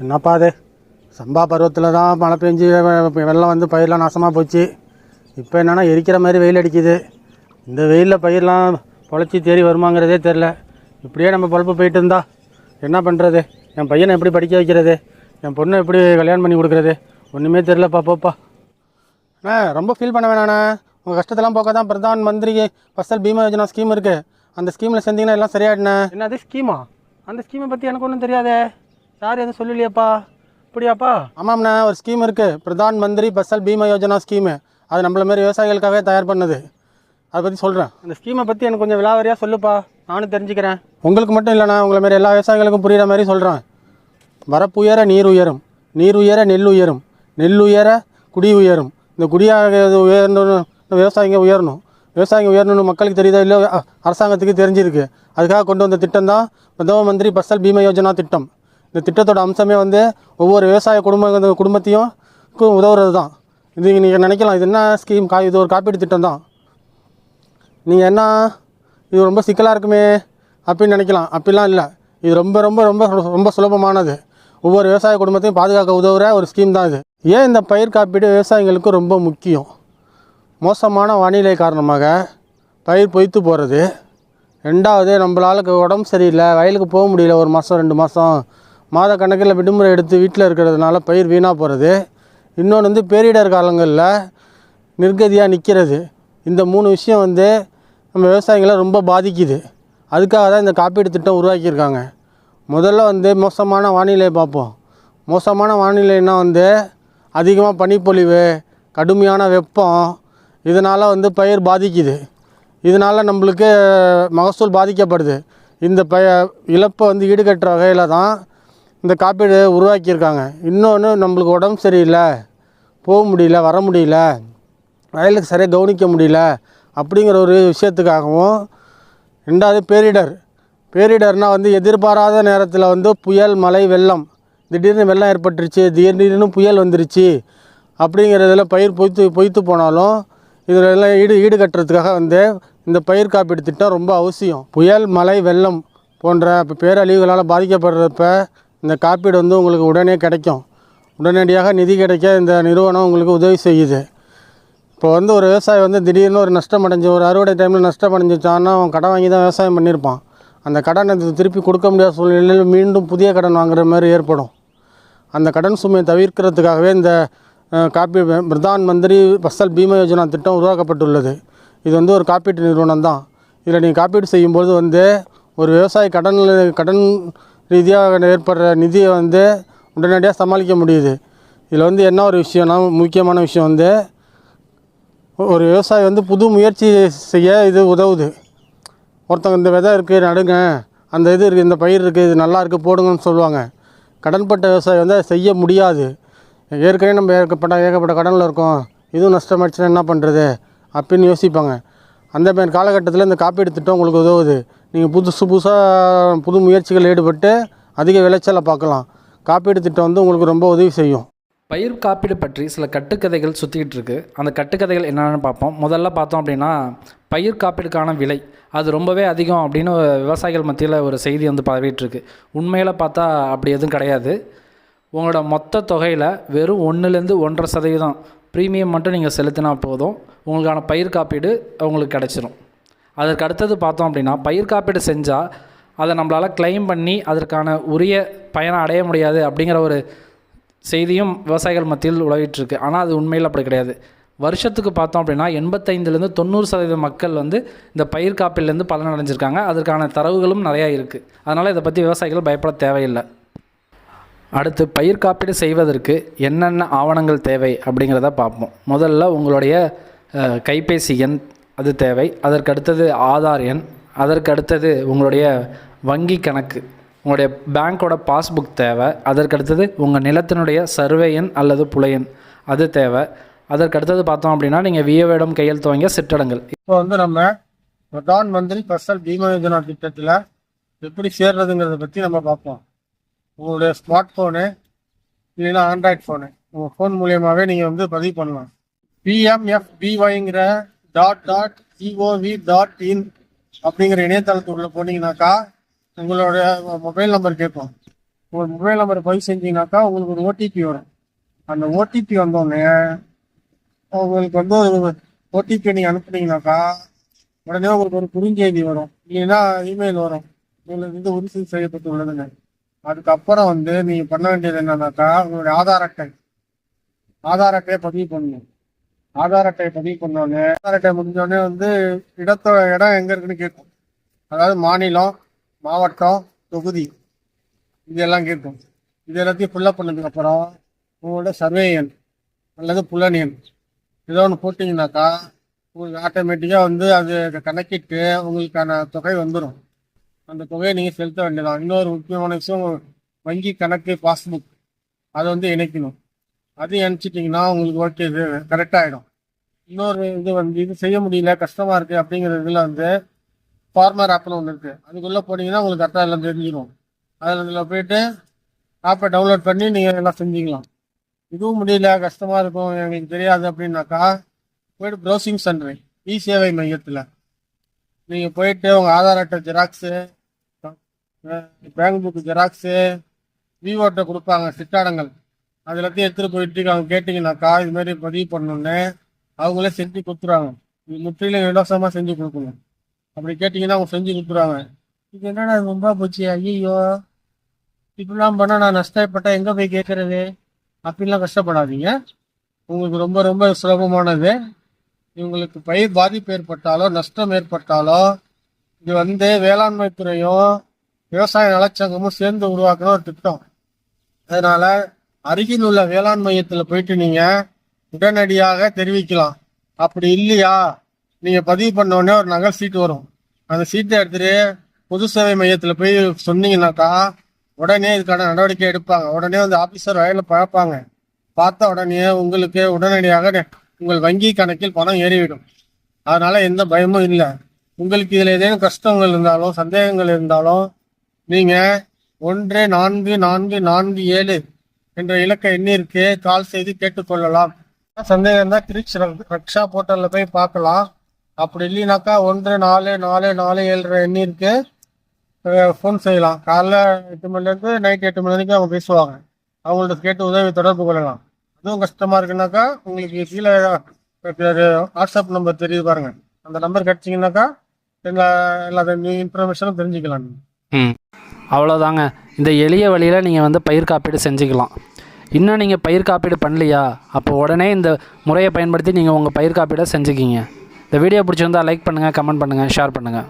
என்னப்பா அது சம்பா பருவத்தில் தான் மழை பெஞ்சு வெள்ளம் வந்து பயிரெலாம் நாசமாக போச்சு. இப்போ என்னென்னா எரிக்கிற மாதிரி வெயில் அடிக்குது. இந்த வெயிலில் பயிரெலாம் பொழைச்சி தேறி வருமாங்கிறதே தெரில. இப்படியே நம்ம பொழப்பு போயிட்டு இருந்தா என்ன பண்ணுறது? என் பையனை எப்படி படிக்க வைக்கிறது? என் பொண்ணை எப்படி கல்யாணம் பண்ணி கொடுக்குறது? ஒன்றுமே தெரிலப்பா. போப்பா அண்ணா, ரொம்ப ஃபீல் பண்ண வேணாண்ணா. உங்கள் கஷ்டத்தெல்லாம் போக்க தான் பிரதான் மந்திரி ஃபசல் பீமா யோஜனா ஸ்கீம் இருக்குது. அந்த ஸ்கீமில் செஞ்சிங்கன்னா எல்லாம் சரியாயிடுண்ணே. என்னது ஸ்கீமா? அந்த ஸ்கீமை பற்றி எனக்கு ஒன்றும் தெரியாதே. யார் எதுவும் சொல்லலையாப்பா? அப்படியாப்பா? ஆமாம்ண்ணா, ஒரு ஸ்கீம் இருக்குது, பிரதான் மந்திரி ஃபசல் பீமா யோஜனா ஸ்கீமு. அது நம்மள மாரி விவசாயிகளுக்காகவே தயார் பண்ணது. அதை பற்றி சொல்கிறேன். அந்த ஸ்கீமை பற்றி எனக்கு கொஞ்சம் விலாவரியாக சொல்லுப்பா, நானும் தெரிஞ்சுக்கிறேன். உங்களுக்கு மட்டும் இல்லைண்ணா, உங்களை மாரி எல்லா விவசாயிகளுக்கும் புரிகிற மாதிரி சொல்கிறேன். வரப்புயர நீர் உயரும், நீர் உயர நெல் உயரும், நெல் உயர குடி உயரும். இந்த குடியாக உயரணும், விவசாயிங்க உயரணும். விவசாயிங்க உயரணும்னு மக்களுக்கு தெரியுதா இல்லையோ, அரசாங்கத்துக்கு தெரிஞ்சிருக்கு. அதுக்காக கொண்டு வந்த திட்டம் தான் பிரதம மந்திரி ஃபசல் பீமா யோஜனா திட்டம். இந்த திட்டத்தோட அம்சமே வந்து ஒவ்வொரு விவசாய குடும்பத்தையும் உதவுறது தான். இது நீங்கள் நினைக்கலாம், இது என்ன ஸ்கீம்? இது ஒரு காப்பீடு திட்டம் தான். நீங்கள் என்ன இது ரொம்ப சிக்கலாக இருக்குமே அப்படின்னு நினைக்கலாம். அப்படிலாம் இல்லை. இது ரொம்ப ரொம்ப ரொம்ப ரொம்ப சுலபமானது. ஒவ்வொரு விவசாய குடும்பத்தையும் பாதுகாக்க உதவுகிற ஒரு ஸ்கீம் தான் இது. ஏன் இந்த பயிர் காப்பீடு விவசாயிகளுக்கு ரொம்ப முக்கியம்? மோசமான வானிலை காரணமாக பயிர் பொய்த்து போகிறது. ரெண்டாவது, நம்மளால் உடம்பு சரியில்லை, வயலுக்கு போக முடியல, ஒரு மாதம் 2 மாதம் மாத கணக்கில் விடுமுறை எடுத்து வீட்டில் இருக்கிறதுனால பயிர் வீணாக போகிறது. இன்னொன்று வந்து பேரிடர் காலங்களில் நிர்கதியாக நிற்கிறது. இந்த 3 விஷயம் வந்து நம்ம விவசாயிகளை ரொம்ப பாதிக்குது. அதுக்காக தான் இந்த காப்பீடு திட்டம் உருவாக்கியிருக்காங்க. முதல்ல வந்து மோசமான வானிலை பார்ப்போம். மோசமான வானிலைன்னா வந்து அதிகமாக பனிப்பொழிவு, கடுமையான வெப்பம், இதனால் வந்து பயிர் பாதிக்குது. இதனால் நம்மளுக்கு மகசூல் பாதிக்கப்படுது. இந்த இழப்பை வந்து ஈடுகட்டுற வகையில் தான் இந்த காப்பீடு உருவாக்கியிருக்காங்க. இன்னொன்று, நம்மளுக்கு உடம்பு சரியில்லை, போக முடியல, வர முடியல, வயலுக்கு சரியாக கவனிக்க முடியல அப்படிங்கிற ஒரு விஷயத்துக்காகவும். ரெண்டாவது, பேரிடர்னால் வந்து எதிர்பாராத நேரத்தில் வந்து புயல், மழை, வெள்ளம், திடீர்னு வெள்ளம் ஏற்பட்டுருச்சு, திடீர்னு புயல் வந்துருச்சு அப்படிங்கிறதுல பயிர் பொய்த்து போனாலும் இதிலெல்லாம் ஈடுகட்டுறதுக்காக வந்து இந்த பயிர் காப்பீடு திட்டம் ரொம்ப அவசியம். புயல், மழை, வெள்ளம் போன்ற பேரழிவுகளால் பாதிக்கப்படுறப்ப இந்த காப்பீடு வந்து உங்களுக்கு உடனே கிடைக்கும். உடனடியாக நிதி கிடைக்க இந்த நிறுவனம் உங்களுக்கு உதவி செய்யுது. இப்போ வந்து ஒரு விவசாயி வந்து திடீர்னு ஒரு நஷ்டம் அடைஞ்சு, ஒரு அறுவடை டைமில் நஷ்டம் அடைஞ்சிச்சான்னா அவன் கடன் வாங்கி தான் விவசாயம் பண்ணியிருப்பான். அந்த கடனை திருப்பி கொடுக்க முடியாத சூழ்நிலையில் மீண்டும் புதிய கடன் வாங்குற மாதிரி ஏற்படும். அந்த கடன் சுமையை தவிர்க்கிறதுக்காகவே இந்த பிரதான் மந்திரி ஃபசல் பீமா யோஜனா திட்டம் உருவாக்கப்பட்டுள்ளது. இது வந்து ஒரு காப்பீட்டு நிறுவனம் தான். இதில் நீங்கள் காப்பீடு செய்யும்போது வந்து ஒரு விவசாயி கடன் ரீதியாக ஏற்படுற நிதியை வந்து உடனடியாக சமாளிக்க முடியுது. இதில் வந்து என்ன ஒரு விஷயம்னா, முக்கியமான விஷயம் வந்து ஒரு விவசாயி வந்து புது முயற்சி செய்ய இது உதவுது. ஒருத்தவங்க இந்த விதை இருக்குது நடுங்க, அந்த இது இருக்குது, இந்த பயிர் இருக்குது, இது நல்லா இருக்குது போடுங்கன்னு சொல்லுவாங்க. கடன்பட்ட விவசாயி வந்து அதை செய்ய முடியாது. ஏற்கனவே நம்ம ஏகப்பட்ட கடனில் இருக்கோம், இதுவும் நஷ்டமாயிடுச்சுன்னா என்ன பண்ணுறது அப்படின்னு யோசிப்பாங்க. அந்த மாதிரி காலகட்டத்தில் இந்த காப்பீடு திட்டம் உங்களுக்கு உதவுது. நீங்கள் புதுசாக புது முயற்சிகள் ஈடுபட்டு அதிக விளைச்சலை பார்க்கலாம். காப்பீடு திட்டம் வந்து உங்களுக்கு ரொம்ப உதவி செய்யும். பயிர் காப்பீடு பற்றி சில கட்டுக்கதைகள் சுற்றிக்கிட்டு இருக்குது. அந்த கட்டுக்கதைகள் என்னென்னு பார்ப்போம். முதல்ல பார்த்தோம் அப்படின்னா, பயிர் காப்பீடுக்கான விலை அது ரொம்பவே அதிகம் அப்படின்னு விவசாயிகள் மத்தியில் ஒரு செய்தி வந்து பரவிட்டுருக்கு. உண்மையில் பார்த்தா அப்படி எதுவும் கிடையாது. உங்களோட மொத்த தொகையில் வெறும் 1லேருந்து 1.5% ப்ரீமியம் மட்டும் நீங்கள் செலுத்தினா போதும், உங்களுக்கான பயிர் காப்பீடு உங்களுக்கு கிடச்சிரும். அதற்கு அடுத்தது பார்த்தோம் அப்படின்னா, பயிர் காப்பீடு செஞ்சால் அதை நம்மளால் கிளைம் பண்ணி அதற்கான உரிய பயனை அடைய முடியாது அப்படிங்கிற ஒரு செய்தியும் விவசாயிகள் மத்தியில் உலகிட்டுருக்கு. ஆனால் அது உண்மையில் அப்படி கிடையாது. வருஷத்துக்கு பார்த்தோம் அப்படின்னா 85லேருந்து 90% மக்கள் வந்து இந்த பயிர் காப்பீடுலேருந்து பலனடைஞ்சிருக்காங்க. அதற்கான தரவுகளும் நிறையா இருக்குது. அதனால் இதை பற்றி விவசாயிகள் பயப்பட தேவையில்லை. அடுத்து, பயிர் காப்பீடு செய்வதற்கு என்னென்ன ஆவணங்கள் தேவை அப்படிங்கிறத பார்ப்போம். முதல்ல உங்களுடைய கைபேசி எண் அது தேவை. அதற்கு அடுத்தது ஆதார் எண். அதற்கு அடுத்தது உங்களுடைய வங்கி கணக்கு, உங்களுடைய பேங்க்கோட பாஸ்புக் தேவை. அதற்கு அடுத்தது உங்கள் நிலத்தினுடைய சர்வே எண் அல்லது புலையன் அது தேவை. அதற்கு அடுத்தது பார்த்தோம் அப்படின்னா நீங்கள் விஏஓவிடம் கையெழுத்து வாங்கிய சிற்றடங்கள். இப்போ வந்து நம்ம பிரதான் மந்திரி ஃபசல் பீமா யோஜனா திட்டத்தில் எப்படி சேர்றதுங்கிறத பற்றி நம்ம பார்ப்போம். உங்களுடைய ஸ்மார்ட் ஃபோனு இல்லைன்னா ஆண்ட்ராய்ட் ஃபோனு, உங்கள் ஃபோன் மூலியமாகவே நீங்கள் வந்து பதிவு பண்ணலாம். PMFBYங்கிற .gov.in அப்படிங்கிற இணையதளத்துக்குள்ளே போனீங்கன்னாக்கா உங்களோட மொபைல் நம்பர் கேட்கும். உங்கள் மொபைல் நம்பரை பதிவு செஞ்சீங்கன்னாக்கா உங்களுக்கு ஒரு ஓடிபி வரும். அந்த ஓடிபி வந்தோடனே உங்களுக்கு வந்து ஓடிபி நீங்கள் அனுப்புனீங்கனாக்கா உடனே உங்களுக்கு ஒரு குறுஞ்செய்தி வரும், இல்லைன்னா இமெயில் வரும், உங்களுக்கு வந்து உறுதி செய்யப்பட்டு உள்ளதுங்க. அதுக்கப்புறம் வந்து நீங்கள் பண்ண வேண்டியது என்னன்னாக்கா உங்களுடைய ஆதார் அட்டையை பதிவு பண்ணணும். ஆதார் அட்டையை பதிவு பண்ணோடனே ஆதார் அட்டை முடிஞ்சோடனே வந்து இடம் எங்கே இருக்குன்னு கேட்கும். அதாவது மாநிலம், மாவட்டம், தொகுதி இதெல்லாம் கேட்கும். இது எல்லாத்தையும் ஃபில்லப் பண்ணதுக்கப்புறம் உங்களோட சர்வே எண் அல்லது புலன் எண் ஏதோ ஒன்று போட்டிங்கனாக்கா உங்களுக்கு ஆட்டோமேட்டிக்காக வந்து அது கணக்கிட்டு உங்களுக்கான தொகை வந்துடும். அந்த தொகையை நீங்கள் செலுத்த வேண்டியதான். இன்னொரு முக்கியமான விஷயம், வங்கி கணக்கு பாஸ்புக் அதை வந்து இணைக்கணும். அது இணைச்சிட்டிங்கன்னா உங்களுக்கு ஓகே, இது கரெக்டாகிடும். இன்னொரு இது வந்து இது செய்ய முடியல, கஷ்டமாக இருக்குது அப்படிங்கிற இதில் வந்து ஃபார்மர் ஆப்னு ஒன்று இருக்குது. அதுக்குள்ளே போனீங்கன்னா உங்களுக்கு கரெக்டாக எல்லாம் தெரிஞ்சிடும். அதில் போயிட்டு ஆப்பை டவுன்லோட் பண்ணி நீங்கள் எல்லாம் செஞ்சுக்கலாம். இதுவும் முடியல, கஷ்டமாக இருக்கும், எங்களுக்கு தெரியாது அப்படின்னாக்கா போய்ட்டு ப்ரௌசிங் சென்டர் இ சேவை மையத்தில் நீங்கள் போயிட்டு உங்கள் ஆதார் அட்டை ஜெராக்ஸு, பேங்க் புக்கு ஜெராக்ஸு, விவோட்டை கொடுப்பாங்க சிட்டாடங்கள், அது எல்லாத்தையும் எடுத்துகிட்டு போயிட்டு அவங்க கேட்டிங்கனாக்கா இதுமாரி பதிவு பண்ணணுன்னு அவங்களே செஞ்சு கொடுத்துருவாங்க. இது முற்றிலும் இலவசமாக செஞ்சு கொடுக்கணும். அப்படி கேட்டிங்கன்னா அவங்க செஞ்சு கொடுத்துருவாங்க. இது என்னடா ரொம்ப போச்சு, ஐயோ இப்படிலாம் பண்ணால் நான் நஷ்டப்பட்டேன், எங்கே போய் கேட்குறது அப்படின்லாம் கஷ்டப்படாதீங்க. உங்களுக்கு ரொம்ப ரொம்ப சுலபமானது. இவங்களுக்கு பயிர் பாதிப்பு ஏற்பட்டாலோ நஷ்டம் ஏற்பட்டாலோ இது வந்து வேளாண்மை துறையும் விவசாய நலச்சங்கமும் சேர்ந்து உருவாக்குன ஒரு திட்டம். அதனால அருகில் உள்ள வேளாண் மையத்தில் போயிட்டு நீங்கள் உடனடியாக தெரிவிக்கலாம். அப்படி இல்லையா நீங்கள் பதிவு பண்ண உடனே ஒரு நகல் சீட்டு வரும். அந்த சீட்டை எடுத்துட்டு பொது சேவை மையத்தில் போய் சொன்னீங்கன்னாக்கா உடனே இதுக்கான நடவடிக்கை எடுப்பாங்க. உடனே வந்து ஆஃபீஸர் வயலில் பார்ப்பாங்க. பார்த்த உடனே உங்களுக்கு உடனடியாக உங்கள் வங்கி கணக்கில் பணம் ஏறிவிடும். அதனால எந்த பயமும் இல்லை. உங்களுக்கு இதில் ஏதேனும் கஷ்டங்கள் இருந்தாலும் சந்தேகங்கள் இருந்தாலும் நீங்கள் 144447 என்ற இலக்க எண்ணிற்கு கால் செய்து கேட்டுக்கொள்ளலாம். சந்தேகம் தான் திருச்சி ரக்ஷா போர்ட்டலில் போய் பார்க்கலாம். அப்படி இல்லைனாக்கா 144447 எண்ணிற்கு ஃபோன் செய்யலாம். காலைல 8 மணிலேருந்து நைட் 8 மணி வரைக்கும் அவங்க பேசுவாங்க. அவங்கள்ட்ட கேட்டு உதவி தொடர்பு கொள்ளலாம். அதுவும் கஷ்டமாக இருக்குனாக்கா உங்களுக்கு கீழே வாட்ஸ்அப் நம்பர் தெரியுது பாருங்க, அந்த நம்பர் கிடச்சிங்கனாக்கா எல்லா இன்ஃபர்மேஷனும் தெரிஞ்சுக்கலாம். அவ்வளோதாங்க. இந்த எளிய வழியில் நீங்கள் வந்து பயிர் காப்பீடு செஞ்சுக்கலாம். இன்னும் நீங்கள் பயிர் காப்பீடு பண்ணலையா, அப்போ உடனே இந்த முறையை பயன்படுத்தி நீங்கள் உங்கள் பயிர் காப்பீடை செஞ்சுக்கிங்க. இந்த வீடியோ பிடிச்சிருந்தால் லைக் பண்ணுங்கள், கமெண்ட் பண்ணுங்கள், ஷேர் பண்ணுங்கள்.